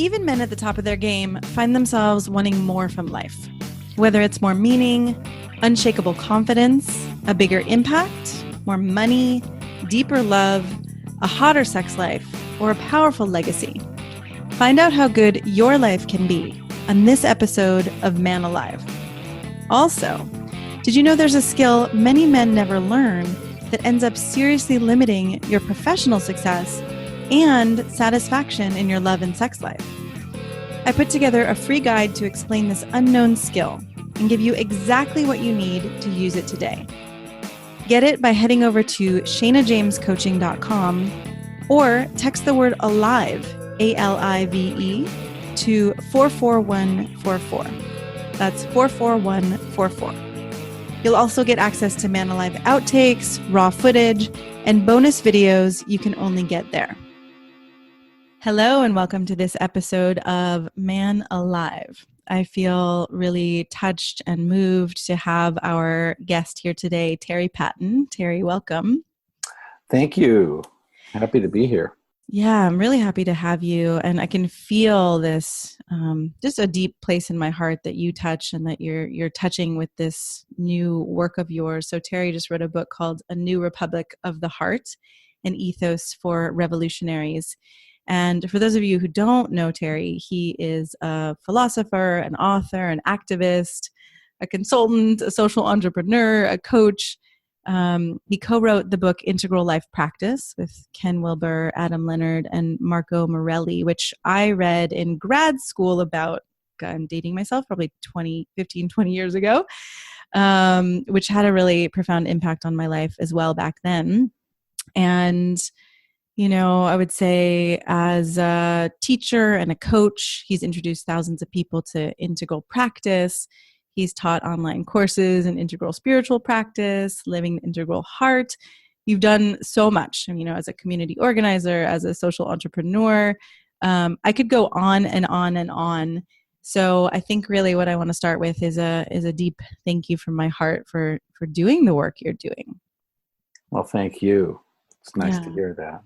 Even men at the top of their game find themselves wanting more from life. Whether it's more meaning, unshakable confidence, a bigger impact, more money, deeper love, a hotter sex life, or a powerful legacy. Find out how good your life can be on this episode of Man Alive. Also, did you know there's a skill many men never learn that ends up seriously limiting your professional success and satisfaction in your love and sex life? I put together a free guide to explain this unknown skill and give you exactly what you need to use it today. Get it by heading over to ShanaJamesCoaching.com or text the word ALIVE, ALIVE, to 44144. That's 44144. You'll also get access to Man Alive outtakes, raw footage, and bonus videos you can only get there. Hello, and welcome to this episode of Man Alive. I feel really touched and moved to have our guest here today, Terry Patton. Terry, welcome. Thank you. Happy to be here. Yeah, I'm really happy to have you. And I can feel this, just a deep place in my heart that you touch and that you're touching with this new work of yours. So Terry just wrote a book called A New Republic of the Heart, an ethos for revolutionaries. And for those of you who don't know Terry, he is a philosopher, an author, an activist, a consultant, a social entrepreneur, a coach. He co-wrote the book Integral Life Practice with Ken Wilber, Adam Leonard, and Marco Morelli, which I read in grad school about, I'm dating myself, probably 20 years ago, which had a really profound impact on my life as well back then. And you know, I would say as a teacher and a coach, he's introduced thousands of people to integral practice. He's taught online courses in integral spiritual practice, living the integral heart. You've done so much, you know, as a community organizer, as a social entrepreneur. I could go on and on and on. So I think really what I want to start with is a deep thank you from my heart for doing the work you're doing. Well, thank you. It's nice to hear that.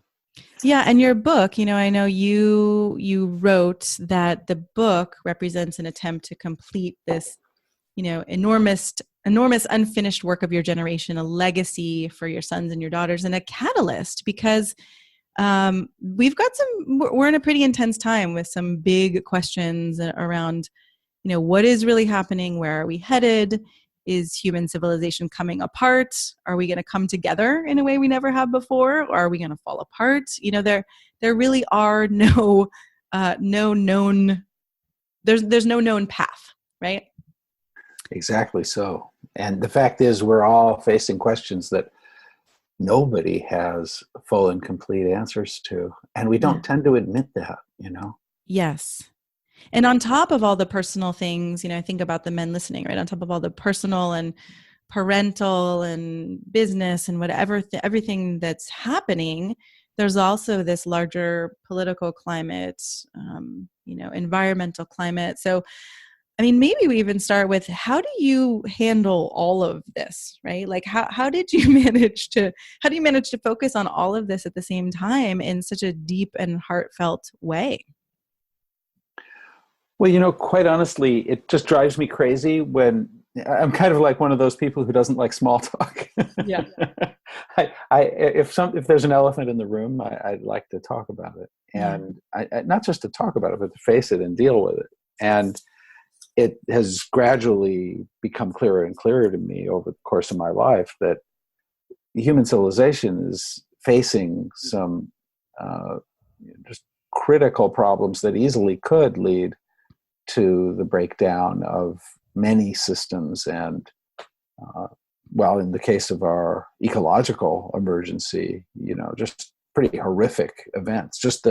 Yeah, and your book, you know, I know you wrote that the book represents an attempt to complete this, you know, enormous unfinished work of your generation, a legacy for your sons and your daughters, and a catalyst because we're in a pretty intense time with some big questions around, you know, what is really happening? Where are we headed? Is human civilization coming apart? Are we going to come together in a way we never have before? Or are we going to fall apart? You know, there really are no known, there's no known path, right? Exactly so. And the fact is we're all facing questions that nobody has full and complete answers to. And we don't tend to admit that, you know? Yes. And on top of all the personal things, you know, I think about the men listening, right? On top of all the personal and parental and business and whatever, everything that's happening, there's also this larger political climate, you know, environmental climate. So, I mean, maybe we even start with how do you handle all of this, right? Like how do you manage to focus on all of this at the same time in such a deep and heartfelt way? Well, you know, quite honestly, it just drives me crazy when I'm kind of like one of those people who doesn't like small talk. Yeah. If there's an elephant in the room, I'd like to talk about it, and not just to talk about it, but to face it and deal with it. And it has gradually become clearer and clearer to me over the course of my life that human civilization is facing some just critical problems that easily could lead to the breakdown of many systems. And well, in the case of our ecological emergency, you know, just pretty horrific events, just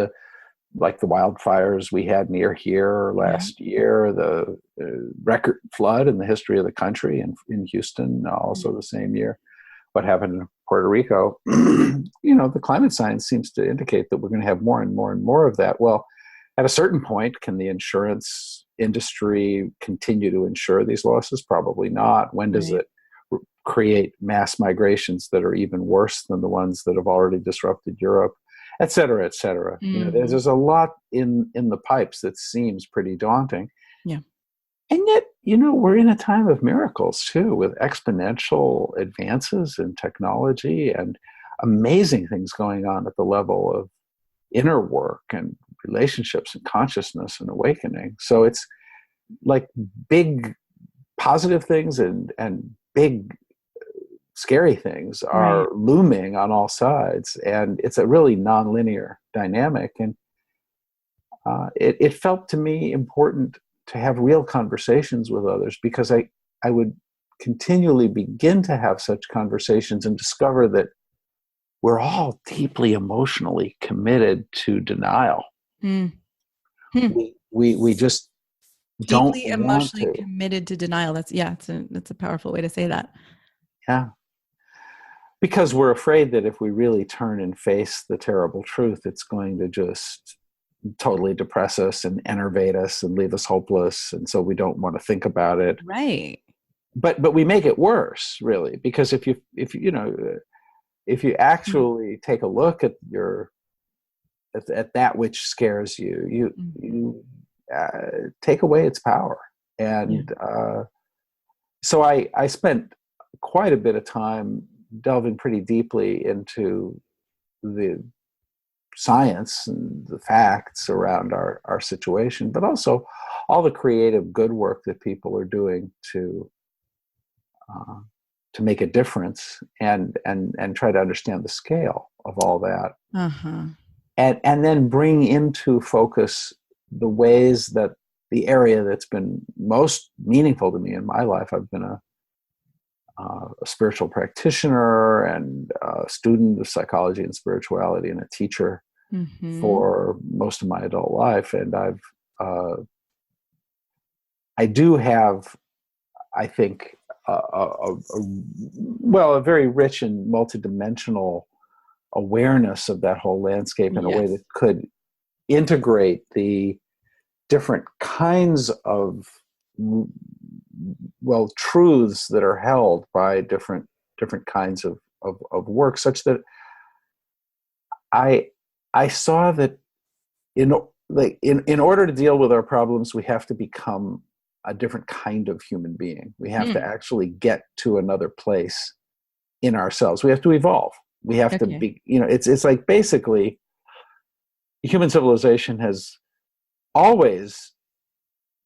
like the wildfires we had near here last year, the record flood in the history of the country in Houston, also the same year, what happened in Puerto Rico. You know, the climate science seems to indicate that we're going to have more and more and more of that. Well, at a certain point, can the insurance industry continue to insure these losses? Probably not. When does it create mass migrations that are even worse than the ones that have already disrupted Europe? et cetera, et cetera. There's a lot in the pipes that seems pretty daunting. Yeah. And yet, we're in a time of miracles too, with exponential advances in technology and amazing things going on at the level of inner work and relationships and consciousness and awakening. So it's like big positive things and big scary things are looming on all sides. And it's a really nonlinear dynamic. And it felt to me important to have real conversations with others, because I would continually begin to have such conversations and discover that we're all deeply emotionally committed to denial. We just deeply don't want emotionally to. committed to denial. That's a powerful way to say that. Yeah. Because we're afraid that if we really turn and face the terrible truth, it's going to just totally depress us and enervate us and leave us hopeless. And so we don't want to think about it. Right. But we make it worse, really, because if you actually take a look at at that which scares you, you take away its power. And so I spent quite a bit of time delving pretty deeply into the science and the facts around our situation, but also all the creative good work that people are doing to make a difference and try to understand the scale of all that. And then bring into focus the ways that the area that's been most meaningful to me in my life. I've been a spiritual practitioner and a student of psychology and spirituality and a teacher for most of my adult life. And I do have, I think, a very rich and multidimensional awareness of that whole landscape in a way that could integrate the different kinds of truths that are held by different kinds of work, such that I saw that in order to deal with our problems, we have to become a different kind of human being. We have to actually get to another place in ourselves. We have to evolve. We have to be, it's like basically human civilization has always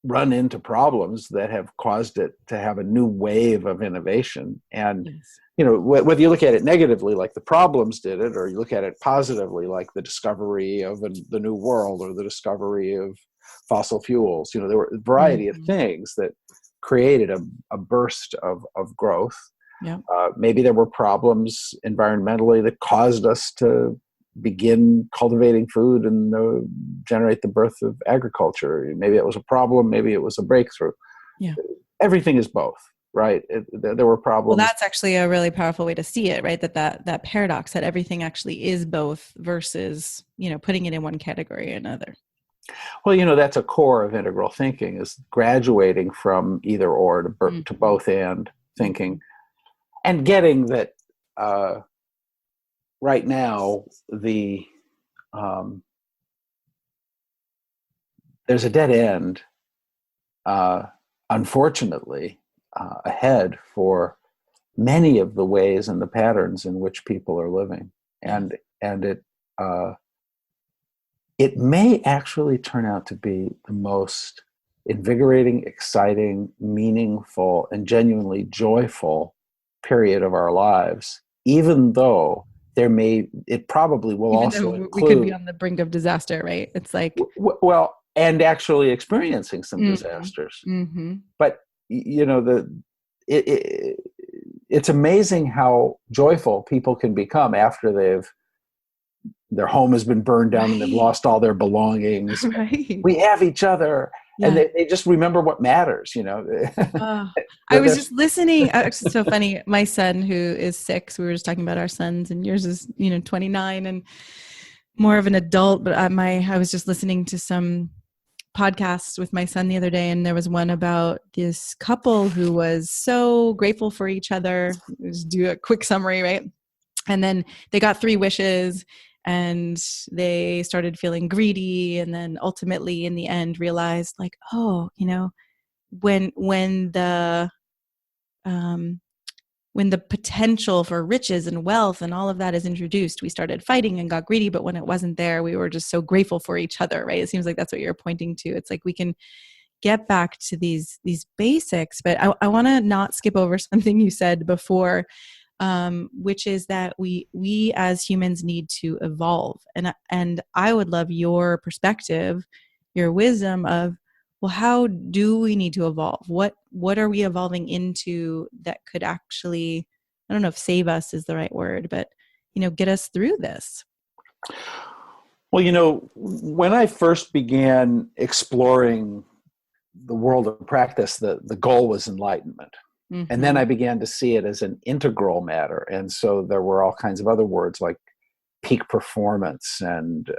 run into problems that have caused it to have a new wave of innovation. And, whether you look at it negatively, like the problems did it, or you look at it positively, like the discovery of the new world or the discovery of fossil fuels, there were a variety of things that created a burst of growth. Yeah. Maybe there were problems environmentally that caused us to begin cultivating food and generate the birth of agriculture. Maybe it was a problem, maybe it was a breakthrough. Yeah. Everything is both, right? There were problems. Well, that's actually a really powerful way to see it, right? That paradox, that everything actually is both versus, putting it in one category or another. Well, that's a core of integral thinking, is graduating from either or to both and thinking, and getting that right now there's a dead end, unfortunately, ahead for many of the ways and the patterns in which people are living, and it may actually turn out to be the most invigorating, exciting, meaningful, and genuinely joyful period of our lives, even though it probably will also include, we could be on the brink of disaster, right? It's like, and actually experiencing some disasters. But it's amazing how joyful people can become after their home has been burned down and they've lost all their belongings. Right. We have each other. Yeah. And they just remember what matters, I was just listening. It's so funny. My son, who is 6, we were just talking about our sons, and yours is, 29 and more of an adult. But I was just listening to some podcasts with my son the other day, and there was one about this couple who was so grateful for each other. Just do a quick summary, right? And then they got 3 wishes. and they started feeling greedy, and then ultimately in the end realized like, oh, um, when the potential for riches and wealth and all of that is introduced, we started fighting and got greedy. But when it wasn't there, we were just so grateful for each other, right? It seems like that's what you're pointing to. It's like we can get back to these basics, but I want to not skip over something you said before, which is that we as humans need to evolve, and I would love your perspective, your wisdom of, well, how do we need to evolve? What are we evolving into that could actually, I don't know if save us is the right word, but get us through this? Well, when I first began exploring the world of practice, the goal was enlightenment. Mm-hmm. And then I began to see it as an integral matter. And so there were all kinds of other words like peak performance and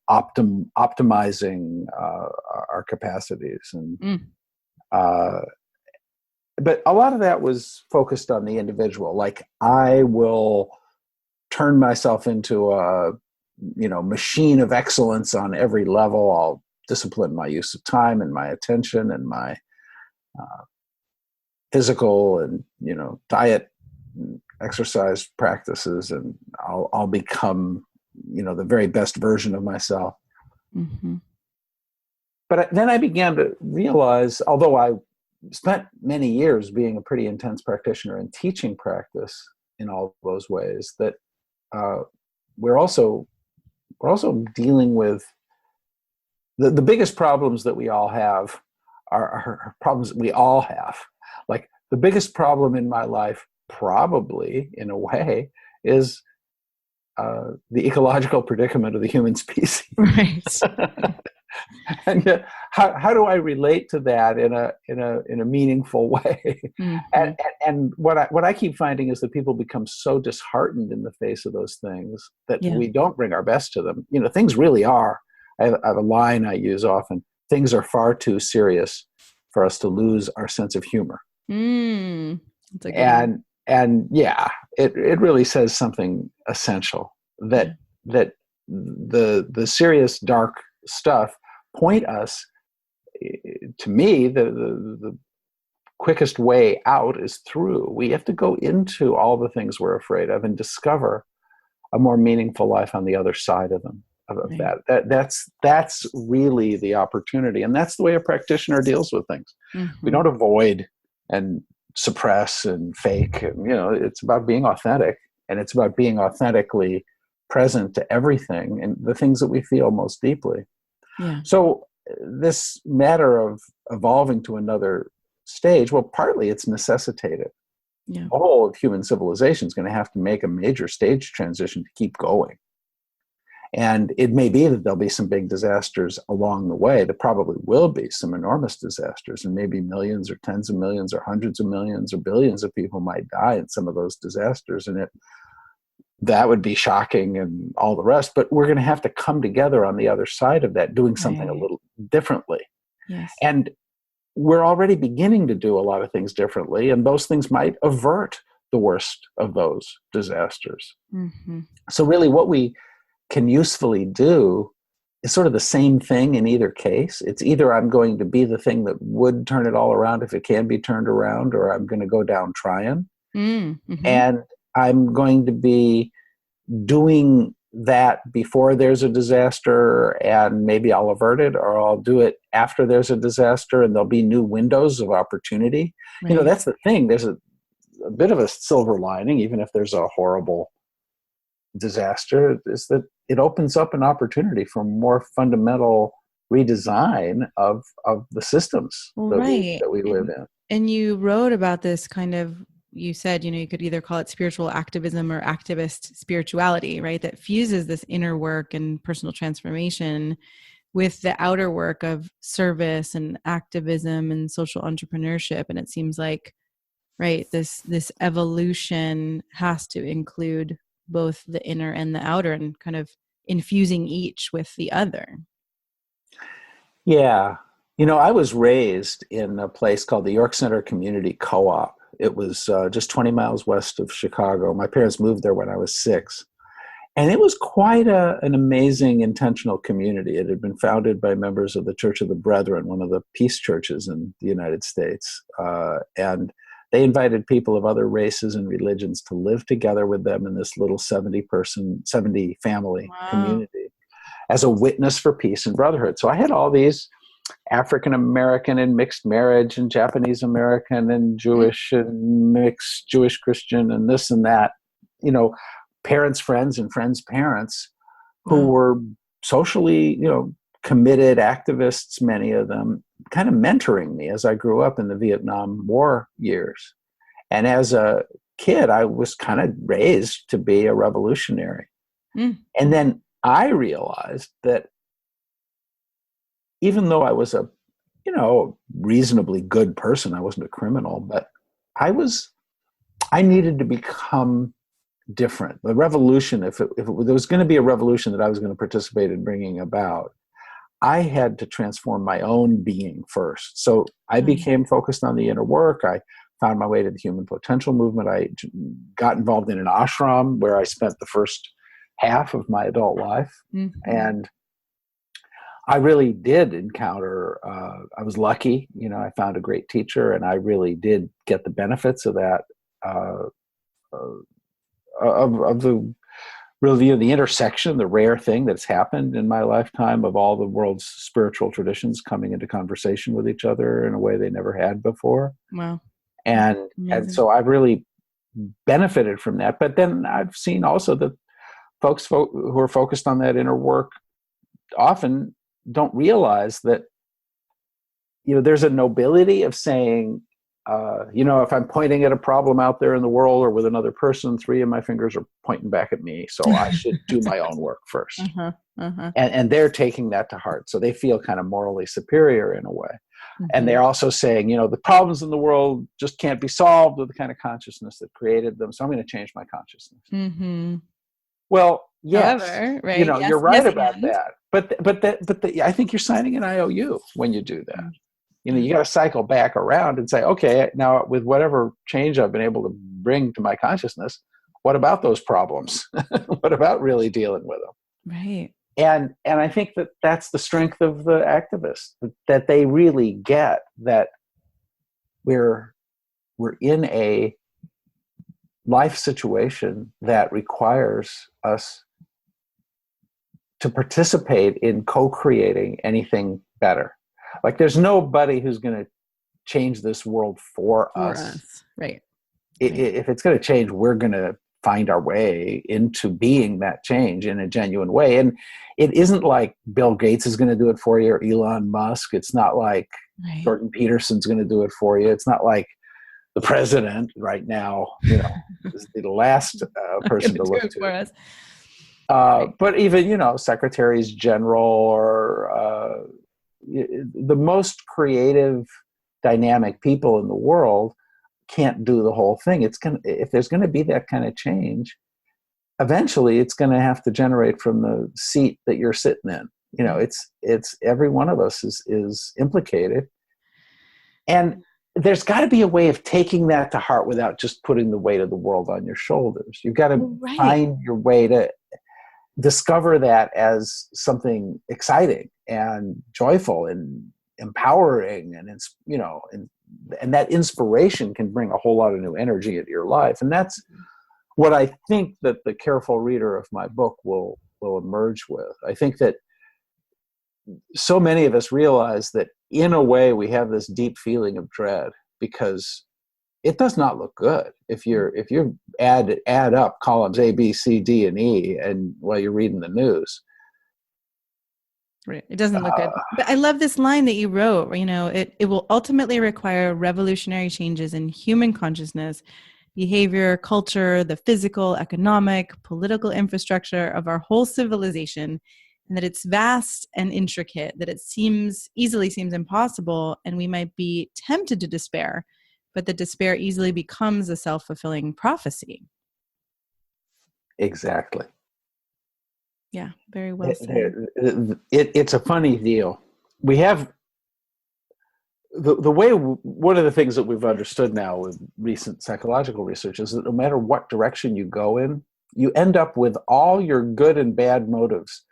optimizing our capacities. And but a lot of that was focused on the individual. Like, I will turn myself into a machine of excellence on every level. I'll discipline my use of time and my attention and my physical and diet and exercise practices, and I'll become the very best version of myself. Mm-hmm. But then I began to realize, although I spent many years being a pretty intense practitioner and teaching practice in all those ways, that we're also dealing with the biggest problems that we all have are problems that we all have. Like, the biggest problem in my life, probably in a way, is the ecological predicament of the human species. Right. And yet, how do I relate to that in a meaningful way? Mm-hmm. And what I keep finding is that people become so disheartened in the face of those things that we don't bring our best to them. Things really are. I have a line I use often: things are far too serious for us to lose our sense of humor. That's a good one. And yeah, it really says something essential, that the serious dark stuff point us, to me, the quickest way out is through. We have to go into all the things we're afraid of and discover a more meaningful life on the other side of them. Right. That's really the opportunity, and that's the way a practitioner deals with things. Mm-hmm. We don't avoid and suppress and fake, and it's about being authentic, and it's about being authentically present to everything and the things that we feel most deeply. Yeah. So this matter of evolving to another stage, well, partly it's necessitated. Yeah. The whole of human civilization is going to have to make a major stage transition to keep going. And it may be that there'll be some big disasters along the way. There probably will be some enormous disasters, and maybe millions or tens of millions or hundreds of millions or billions of people might die in some of those disasters. And that would be shocking and all the rest. But we're going to have to come together on the other side of that, doing something a little differently. Yes. And we're already beginning to do a lot of things differently, and those things might avert the worst of those disasters. Mm-hmm. So really what we can usefully do is sort of the same thing in either case. It's either I'm going to be the thing that would turn it all around if it can be turned around, or I'm going to go down trying. Mm-hmm. And I'm going to be doing that before there's a disaster, and maybe I'll avert it, or I'll do it after there's a disaster and there'll be new windows of opportunity. Right. That's the thing. There's a bit of a silver lining, even if there's a horrible disaster, is that it opens up an opportunity for more fundamental redesign of the systems that we live in. And you wrote about this kind of, you said, you could either call it spiritual activism or activist spirituality, right? That fuses this inner work and personal transformation with the outer work of service and activism and social entrepreneurship. And it seems like, right, this evolution has to include both the inner and the outer, and kind of infusing each with the other. Yeah. I was raised in a place called the York Center Community Co-op. It was just 20 miles west of Chicago. My parents moved there when I was 6. And it was quite an amazing intentional community. It had been founded by members of the Church of the Brethren, one of the peace churches in the United States. And they invited people of other races and religions to live together with them in this little 70 family Wow. community as a witness for peace and brotherhood. So I had all these African American and mixed marriage and Japanese American and Jewish and mixed Jewish Christian and this and that, you know, parents' friends and friends' parents who Wow. were socially, committed activists, many of them, kind of mentoring me as I grew up in the Vietnam War years. And as a kid, I was kind of raised to be a revolutionary. Mm. And then I realized that even though I was a, reasonably good person, I wasn't a criminal, but I needed to become different. The revolution, if there was going to be a revolution that I was going to participate in bringing about, I had to transform my own being first. So I became focused on the inner work. I found my way to the human potential movement. I got involved in an ashram where I spent the first half of my adult life. Mm-hmm. And I really did encounter, I was lucky, I found a great teacher, and I really did get the benefits of that, of the really the intersection, the rare thing that's happened in my lifetime of all the world's spiritual traditions coming into conversation with each other in a way they never had before. Wow. And Amazing. so I've really benefited from that. But then I've seen also that folks who are focused on that inner work often don't realize that, there's a nobility of saying, if I'm pointing at a problem out there in the world or with another person, 3 of my fingers are pointing back at me. So I should do my own work first. And they're taking that to heart. So they feel kind of morally superior in a way. Mm-hmm. And they're also saying, the problems in the world just can't be solved with the kind of consciousness that created them. So I'm going to change my consciousness. Mm-hmm. Well, yes, however, right? Yes, you're right about and. that. But I think you're signing an IOU when you do that. You got to cycle back around and say, okay, now with whatever change I've been able to bring to my consciousness, what about those problems? What about really dealing with them? Right. And I think that that's the strength of the activists, that they really get that we're in a life situation that requires us to participate in co-creating anything better. Like there's nobody who's going to change this world for us. Right. If it's going to change, we're going to find our way into being that change in a genuine way. And it isn't like Bill Gates is going to do it for you or Elon Musk. It's not like Jordan Peterson's going to do it for you. It's not like the president right now, is the last person to look to. For us. But even, secretaries general or the most creative, dynamic people in the world can't do the whole thing. If there's going to be that kind of change, eventually it's going to have to generate from the seat that you're sitting in. It's every one of us is implicated, and there's got to be a way of taking that to heart without just putting the weight of the world on your shoulders. You've got to find your way to discover that as something exciting and joyful and empowering, and that inspiration can bring a whole lot of new energy into your life. And that's what I think that the careful reader of my book will emerge with. I think that so many of us realize that in a way we have this deep feeling of dread because it does not look good if you add up columns A, B, C, D, and E, and while you're reading the news. Right. It doesn't look good. But I love this line that you wrote, it will ultimately require revolutionary changes in human consciousness, behavior, culture, the physical, economic, political infrastructure of our whole civilization, and that it's vast and intricate, that it easily seems impossible, and we might be tempted to despair, but that despair easily becomes a self-fulfilling prophecy. Exactly. Yeah, very well said. It's a funny deal. We have the way, one of the things that we've understood now with recent psychological research is that no matter what direction you go in, you end up with all your good and bad motives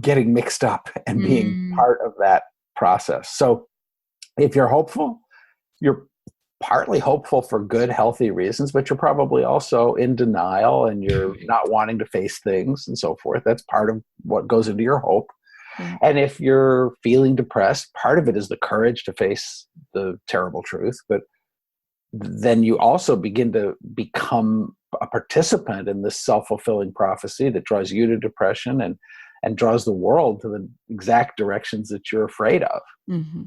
getting mixed up and being part of that process. So if you're hopeful, you're partly hopeful for good, healthy reasons, but you're probably also in denial and you're not wanting to face things and so forth. That's part of what goes into your hope. Right. And if you're feeling depressed, part of it is the courage to face the terrible truth, but then you also begin to become a participant in this self-fulfilling prophecy that draws you to depression and draws the world to the exact directions that you're afraid of. Mm-hmm.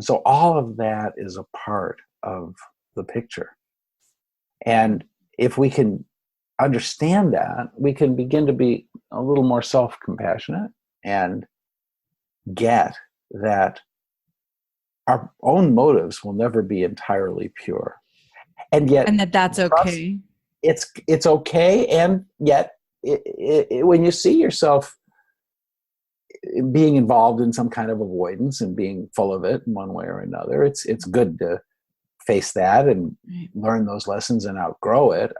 So all of that is a part of the picture. And if we can understand that, we can begin to be a little more self-compassionate and get that our own motives will never be entirely pure. And yet, And that's okay. It's okay, and yet when you see yourself being involved in some kind of avoidance and being full of it in one way or another, it's good to face that and learn those lessons and outgrow it.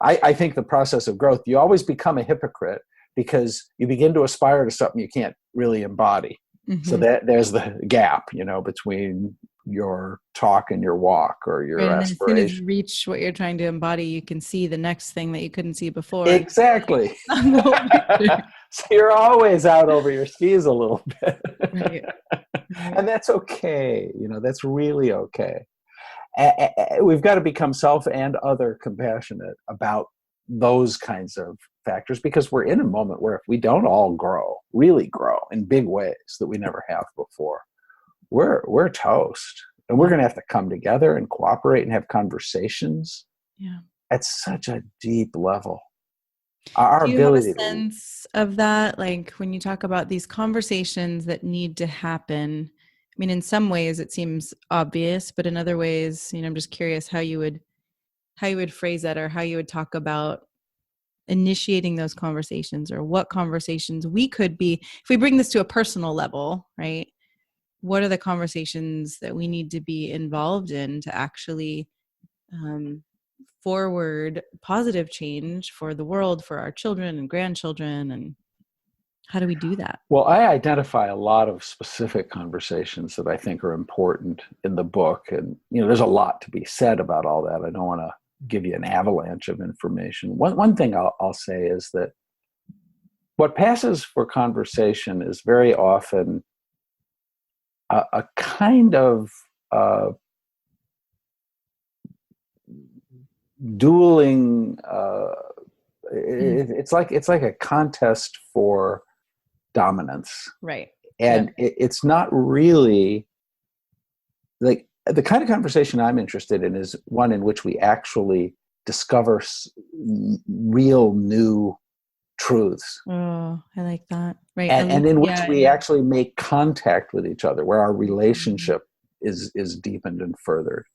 I think the process of growth, you always become a hypocrite because you begin to aspire to something you can't really embody. Mm-hmm. So that there's the gap, between your talk and your walk or your aspiration. As soon as you reach what you're trying to embody, you can see the next thing that you couldn't see before. Exactly. So you're always out over your skis a little bit. Right. And that's okay. That's really okay. We've got to become self and other compassionate about those kinds of factors, because we're in a moment where if we don't all really grow in big ways that we never have before, we're toast. And we're going to have to come together and cooperate and have conversations at such a deep level. Our Do you ability have a sense of that? Like when you talk about these conversations that need to happen, I mean, in some ways it seems obvious, but in other ways, I'm just curious how you would phrase that, or how you would talk about initiating those conversations, or what conversations we could be, if we bring this to a personal level, right? What are the conversations that we need to be involved in to actually forward positive change for the world, for our children and grandchildren, and how do we do that? Well, I identify a lot of specific conversations that I think are important in the book, and there's a lot to be said about all that. I don't want to give you an avalanche of information. One thing I'll say is that what passes for conversation is very often a kind of dueling. It's like a contest for dominance, right? And it's not really like the kind of conversation I'm interested in is one in which we actually discover real new truths. Oh, I like that. Right. And in which we actually make contact with each other, where our relationship is deepened and furthered.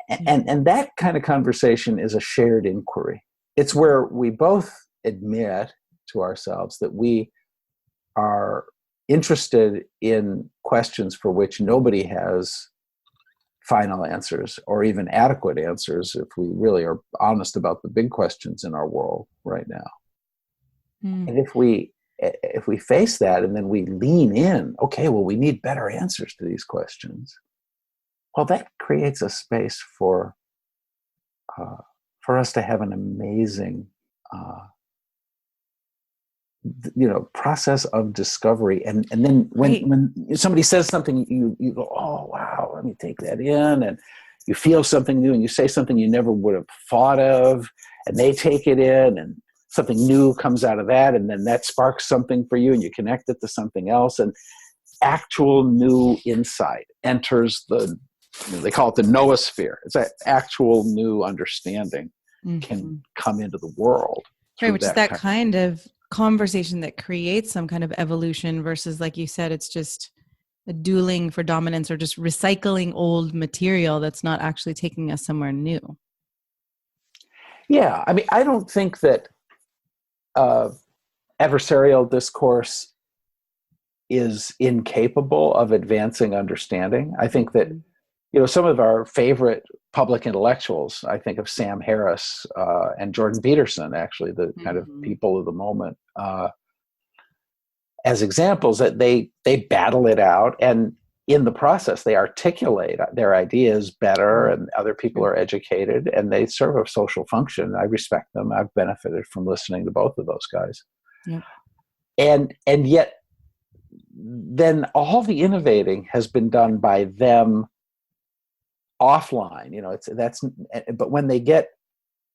And that kind of conversation is a shared inquiry. It's where we both admit to ourselves that we are interested in questions for which nobody has final answers or even adequate answers, if we really are honest about the big questions in our world right now. And if we face that and then we lean in, okay, well, we need better answers to these questions. Well, that creates a space for us to have an amazing, process of discovery. And then when somebody says something, you go, oh, wow, let me take that in. And you feel something new and you say something you never would have thought of, and they take it in, and something new comes out of that. And then that sparks something for you and you connect it to something else. And actual new insight enters they call it the noosphere. It's an actual new understanding can come into the world. Right, which is that kind of conversation that creates some kind of evolution versus, like you said, it's just a dueling for dominance or just recycling old material that's not actually taking us somewhere new. Yeah, I mean, I don't think that adversarial discourse is incapable of advancing understanding. I think that some of our favorite public intellectuals, I think of Sam Harris and Jordan Peterson, actually, the kind of people of the moment, as examples that they battle it out, and in the process they articulate their ideas better, and other people are educated, and they serve a social function. I respect them. I've benefited from listening to both of those guys. Yeah. And yet then all the innovating has been done by them offline. But when they get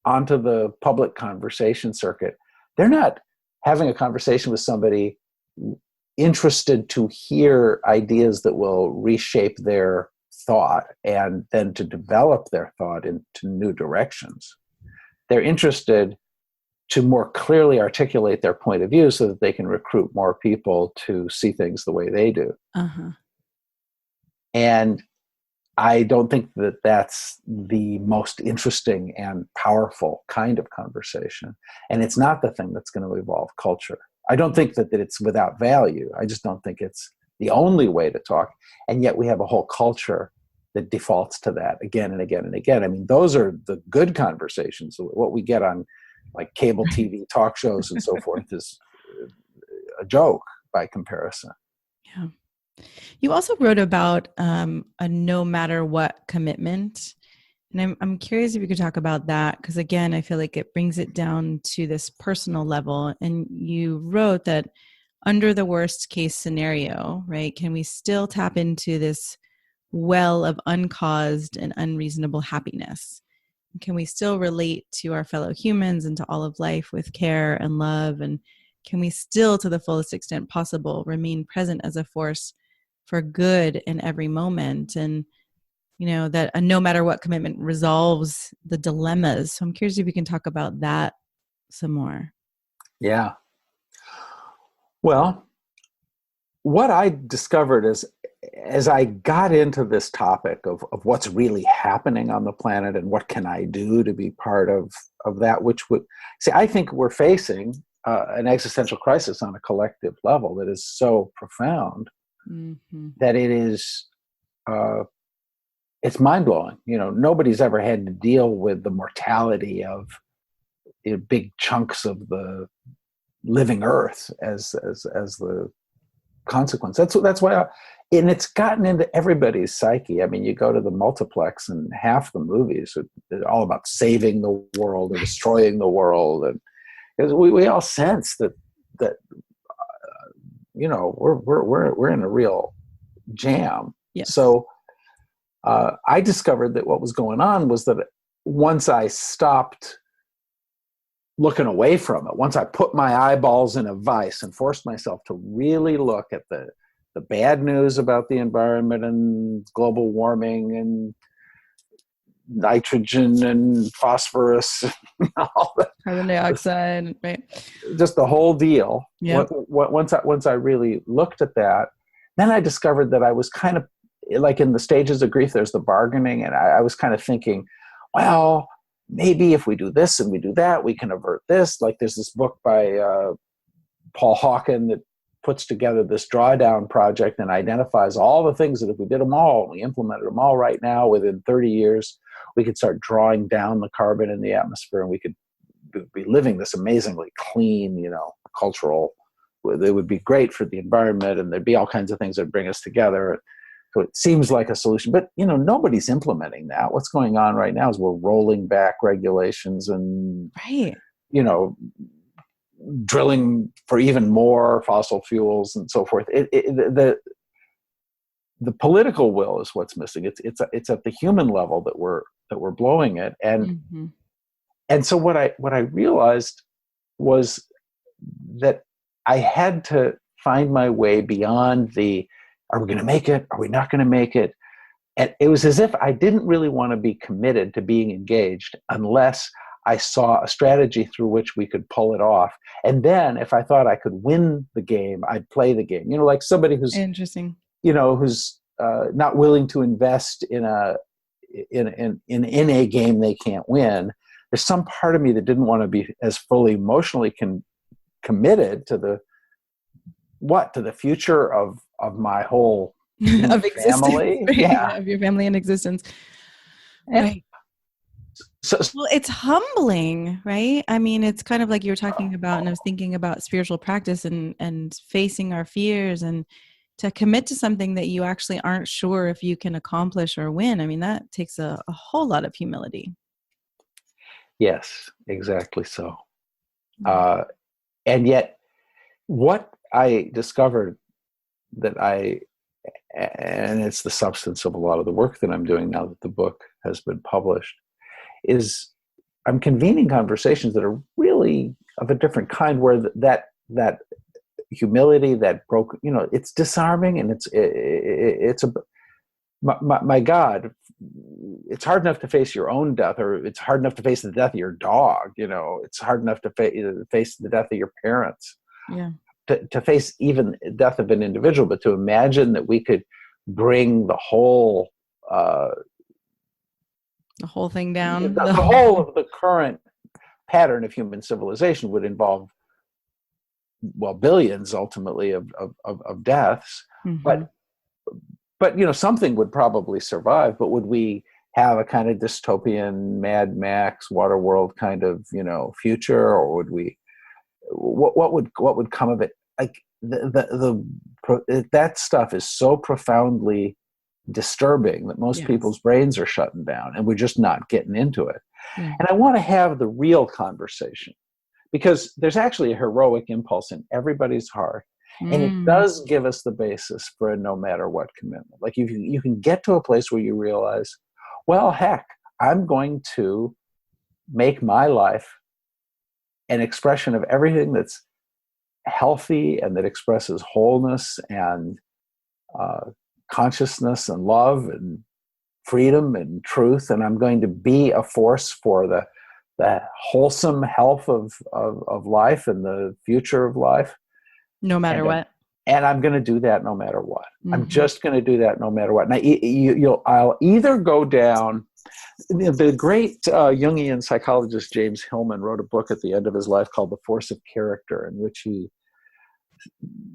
onto the public conversation circuit, they're not having a conversation with somebody interested to hear ideas that will reshape their thought and then to develop their thought into new directions. They're interested to more clearly articulate their point of view so that they can recruit more people to see things the way they do. Uh-huh. And I don't think that that's the most interesting and powerful kind of conversation. And it's not the thing that's going to evolve culture. I don't think that it's without value. I just don't think it's the only way to talk. And yet we have a whole culture that defaults to that again and again and again. I mean, those are the good conversations. What we get on like cable TV talk shows and so forth is a joke by comparison. Yeah. You also wrote about a no matter what commitment. And I'm curious if you could talk about that, because again, I feel like it brings it down to this personal level. And you wrote that under the worst case scenario, right, can we still tap into this well of uncaused and unreasonable happiness? Can we still relate to our fellow humans and to all of life with care and love? And can we still, to the fullest extent possible, remain present as a force for good in every moment? And that a no matter what commitment resolves the dilemmas. So I'm curious if you can talk about that some more. Yeah. Well, what I discovered as I got into this topic of what's really happening on the planet and what can I do to be part of that, I think we're facing an existential crisis on a collective level that is so profound that it is, it's mind-blowing. Nobody's ever had to deal with the mortality of big chunks of the living earth as the consequence. That's why, and it's gotten into everybody's psyche. I mean, you go to the multiplex and half the movies are all about saving the world or destroying the world, and because we all sense that we're in a real jam. Yes. So I discovered that what was going on was that once I stopped looking away from it, once I put my eyeballs in a vice and forced myself to really look at the bad news about the environment and global warming and nitrogen and phosphorus and all that, carbon dioxide, right? Just the whole deal. Yeah. Once I really looked at that, then I discovered that I was kind of like in the stages of grief, there's the bargaining. And I was kind of thinking, well, maybe if we do this and we do that, we can avert this. Like there's this book by Paul Hawken that puts together this drawdown project and identifies all the things that if we did them all, we implemented them all right now, within 30 years, we could start drawing down the carbon in the atmosphere and we could be living this amazingly clean, cultural, it would be great for the environment and there'd be all kinds of things that bring us together. So it seems like a solution, but nobody's implementing that. What's going on right now is we're rolling back regulations and, right, drilling for even more fossil fuels and so forth. The political will is what's missing. It's at the human level that we're blowing it. And and so what I realized was that I had to find my way beyond are we going to make it? Are we not going to make it? And it was as if I didn't really want to be committed to being engaged unless I saw a strategy through which we could pull it off. And then if I thought I could win the game, I'd play the game. Like somebody who's interesting, who's not willing to invest in a game they can't win. There's some part of me that didn't want to be as fully emotionally committed to the future of my whole of existence, family. right? Yeah. Yeah, of your family and existence. And Right. so, Well, it's humbling, right? I mean, it's kind of like you were talking about, and I was thinking about spiritual practice and facing our fears and to commit to something that you actually aren't sure if you can accomplish or win. I mean, that takes a whole lot of humility. yes, exactly so. Mm. Uh, and yet, what I discovered that and it's the substance of a lot of the work that I'm doing now that the book has been published, is I'm convening conversations that are really of a different kind, where that humility, that broken, it's disarming, and it's a my God, it's hard enough to face your own death, or it's hard enough to face the death of your dog. It's hard enough to face the death of your parents. Yeah. To face even death of an individual, but to imagine that we could bring the whole The whole thing the, down. the whole of the current pattern of human civilization would involve, well, billions ultimately of deaths, Mm-hmm. but something would probably survive. But would we have a kind of dystopian Mad Max Waterworld kind of future, or would we? What would come of it? Like that stuff is so profoundly disturbing that most Yes. people's brains are shutting down, and we're just not getting into it. Yeah. And I want to have the real conversation, because there's actually a heroic impulse in everybody's heart, and it Mm. does give us the basis for a no matter what commitment. Like you can get to a place where you realize, well, heck, I'm going to make my life an expression of everything that's healthy and that expresses wholeness and consciousness and love and freedom and truth, and I'm going to be a force for the wholesome health of life and the future of life. No matter And what. and I'm going to do that no matter what. I'm Mm-hmm. just going to do that no matter what. Now, I'll either go down. The great Jungian psychologist James Hillman wrote a book at the end of his life called The Force of Character, in which he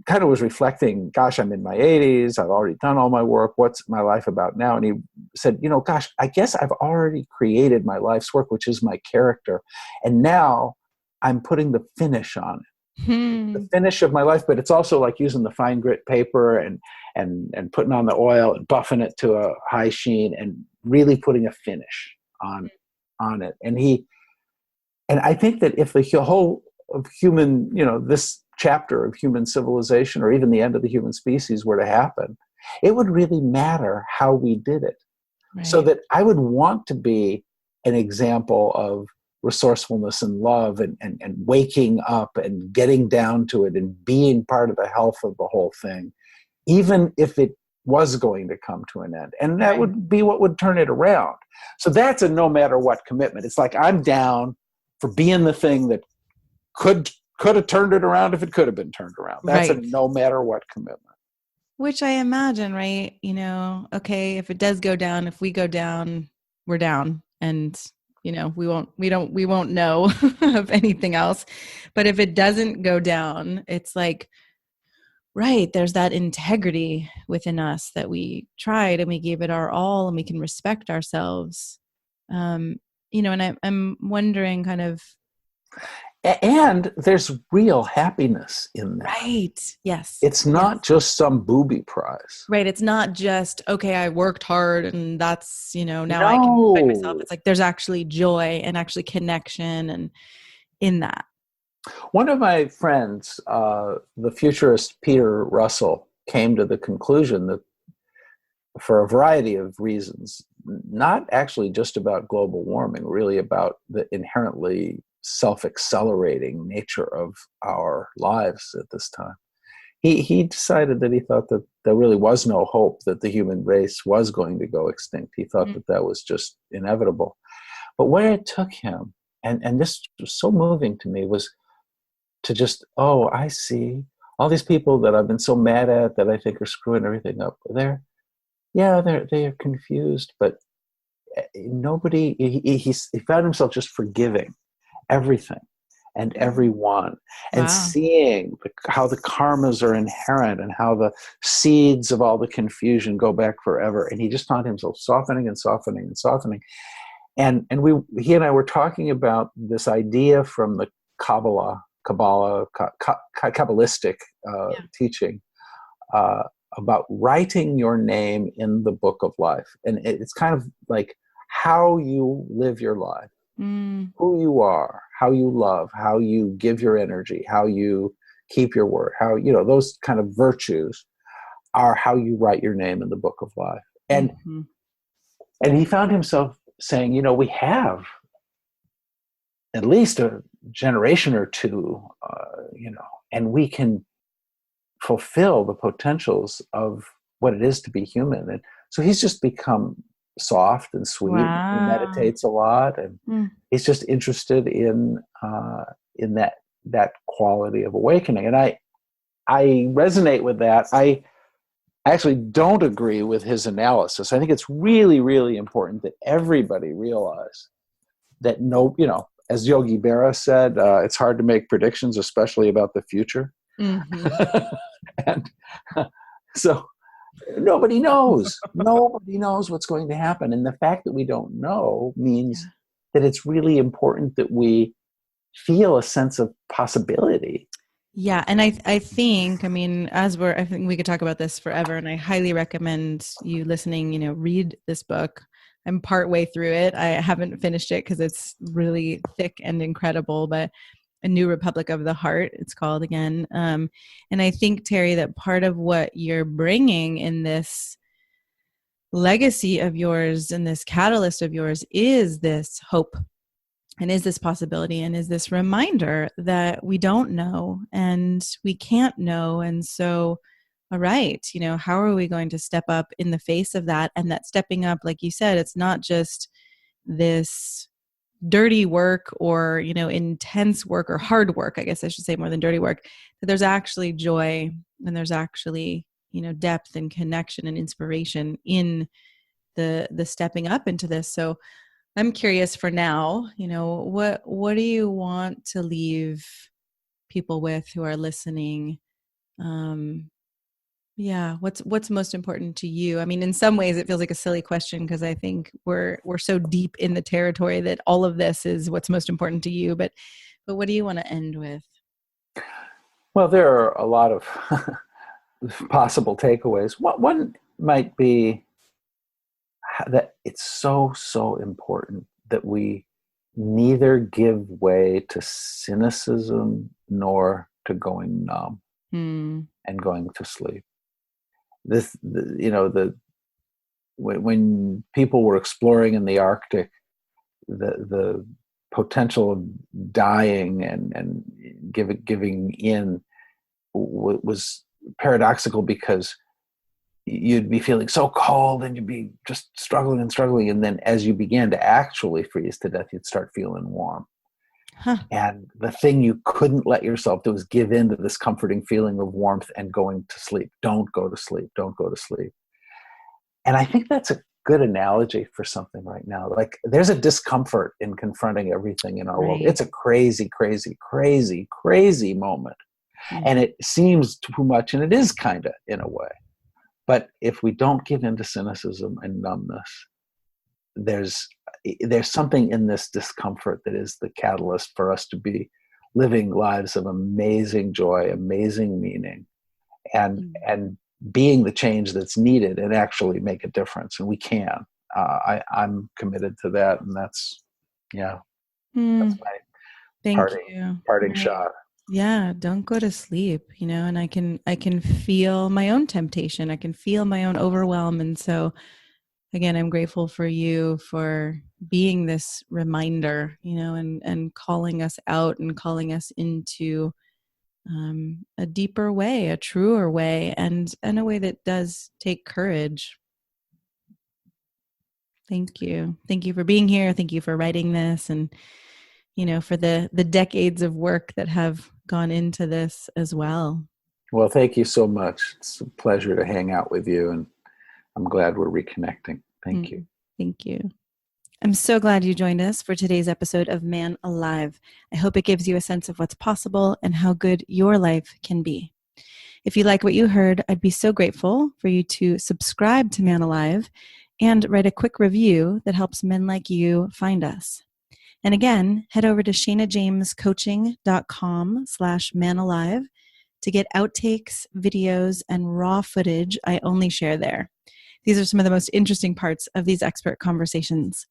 kind of was reflecting, gosh, I'm in my 80s. I've already done all my work. What's my life about now? And he said, gosh, I guess I've already created my life's work, which is my character. And now I'm putting the finish on it, the finish of my life. But it's also like using the fine grit paper and putting on the oil and buffing it to a high sheen and really putting a finish on it. And I think that if the whole of human, this chapter of human civilization, or even the end of the human species, were to happen, it would really matter how we did it. Right. So that I would want to be an example of resourcefulness and love and waking up and getting down to it and being part of the health of the whole thing, even if it was going to come to an end. And that would be what would turn it around. So that's a no matter what commitment. It's like I'm down for being the thing that could have turned it around if it could have been turned around. That's a no matter what commitment. Which I imagine, right? Okay, if it does go down, if we go down, we're down. And, we won't know of anything else. But if it doesn't go down, it's like, right, there's that integrity within us that we tried and we gave it our all and we can respect ourselves. And I'm wondering kind of. And there's real happiness in that. Right. Yes. It's not just some booby prize. Right. It's not just, okay, I worked hard and that's, now I can find myself. No. It's like there's actually joy and actually connection and in that. One of my friends, the futurist Peter Russell, came to the conclusion that, for a variety of reasons, not actually just about global warming, really about the inherently self-accelerating nature of our lives at this time. He decided that he thought that there really was no hope that the human race was going to go extinct. He thought that was just inevitable. But where it took him, and this was so moving to me, was to just, I see all these people that I've been so mad at that I think are screwing everything up. They are confused, but nobody. He found himself just forgiving everything, and everyone, and Wow. seeing how the karmas are inherent and how the seeds of all the confusion go back forever. And he just found himself softening and softening and softening. And he and I were talking about this idea from the Kabbalistic teaching about writing your name in the book of life. And it's kind of like how you live your life, who you are, how you love, how you give your energy, how you keep your word, how, those kind of virtues are how you write your name in the book of life. And he found himself saying, we have at least a generation or two, and we can fulfill the potentials of what it is to be human. And so he's just become soft and sweet. Wow. He meditates a lot, and he's just interested in that quality of awakening. And I resonate with that. I actually don't agree with his analysis. I think it's really, really important that everybody realize that as Yogi Berra said, it's hard to make predictions, especially about the future. And so nobody knows. Nobody knows what's going to happen. And the fact that we don't know means that it's really important that we feel a sense of possibility. Yeah. And I think, I think we could talk about this forever, and I highly recommend you listening, read this book. I'm partway through it. I haven't finished it because it's really thick and incredible, but A New Republic of the Heart, it's called again. And I think, Terry, that part of what you're bringing in this legacy of yours and this catalyst of yours is this hope, and is this possibility, and is this reminder that we don't know and we can't know. And so, all right, how are we going to step up in the face of that? And that stepping up, like you said, it's not just this dirty work or, intense work or hard work, I guess I should say, more than dirty work, that there's actually joy, and there's actually, depth and connection and inspiration in the stepping up into this. So I'm curious for now, what do you want to leave people with who are listening? What's most important to you? In some ways it feels like a silly question, because I think we're so deep in the territory that all of this is what's most important to you, but what do you want to end with? Well, there are a lot of possible takeaways. One might be that it's so, so important that we neither give way to cynicism nor to going numb and going to sleep. When people were exploring in the Arctic, the potential of dying and giving in was paradoxical, because you'd be feeling so cold and you'd be just struggling and struggling. And then as you began to actually freeze to death, you'd start feeling warm. And the thing you couldn't let yourself do was give in to this comforting feeling of warmth and going to sleep. Don't go to sleep. Don't go to sleep. And I think that's a good analogy for something right now. Like, there's a discomfort in confronting everything in our world. It's a crazy, crazy, crazy, crazy moment. And it seems too much, and it is kind of, in a way. But if we don't give in to cynicism and numbness, there's something in this discomfort that is the catalyst for us to be living lives of amazing joy, amazing meaning, and being the change that's needed, and actually make a difference. And we can. I'm committed to that, and that's my parting shot. Yeah, don't go to sleep, and I can feel my own temptation. I can feel my own overwhelm. And so again, I'm grateful for you for being this reminder, and calling us out and calling us into a deeper way, a truer way, and a way that does take courage. Thank you. Thank you for being here. Thank you for writing this, and for the decades of work that have gone into this as well. Well, thank you so much. It's a pleasure to hang out with you, and I'm glad we're reconnecting. Thank you. Thank you. I'm so glad you joined us for today's episode of Man Alive. I hope it gives you a sense of what's possible and how good your life can be. If you like what you heard, I'd be so grateful for you to subscribe to Man Alive and write a quick review that helps men like you find us. And again, head over to shanajamescoaching.com/manalive to get outtakes, videos, and raw footage I only share there. These are some of the most interesting parts of these expert conversations.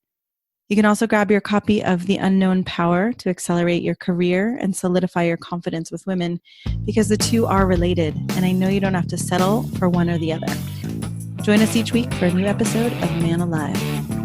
You can also grab your copy of The Unknown Power to accelerate your career and solidify your confidence with women, because the two are related, and I know you don't have to settle for one or the other. Join us each week for a new episode of Man Alive.